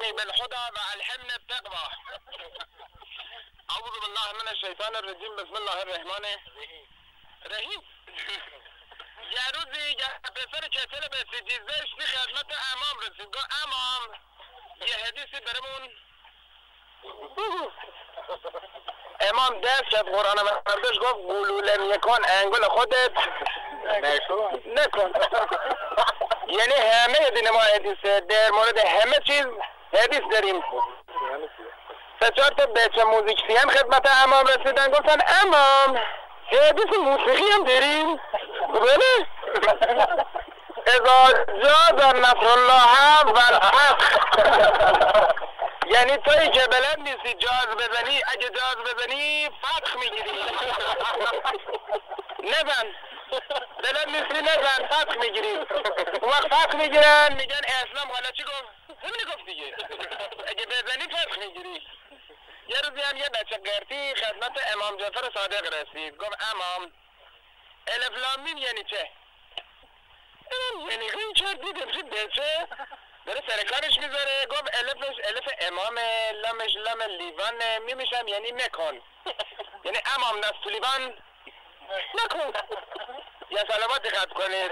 وأعصمني بالهدى وألهمني التقوى. أعوذ بالله من الشيطان الرجيم. بسم الله الرحمن الرحیم. یه روزی یه پسر کتل به سجیزش به خدمت امام رسید. گفت امام یه حدیثی برمون. امام دست شد قرآن مردش گفت گلولم یکان انگل خودت نکن. یعنی همه دین ما حدیثه، در مورد همه چیز حدیث داریم. سه چهار تا بچه موزیکسیان خدمت امام رسیدن گفتن امام حدیث موسیقی هم داریم؟ بله؟ اذا جاز نصر الله و الفتح. یعنی توی که بلد نیستی جاز بزنی، اگه جاز بزنی فتح میگیری. نزن بلد نیستی نزن فتح میگیری. اون وقت فتح میگیرن میگن اسلام حالا چی گفت؟ همینی گفت دیگه. اگه بزنی فتح میگیری. یه روزی هم یه بچه قرطی خدمت امام جعفر صادق رسید. گفت امام الف لام میم یعنی چه؟ یعنی این چه دیدم چه بچه داره سرکارش میذاره. گفت الفش الف امامه، لامش لام لیوان، میمش هم یعنی نکن. یعنی امام دست لیوان نکن. یا سلامات دقت کنید.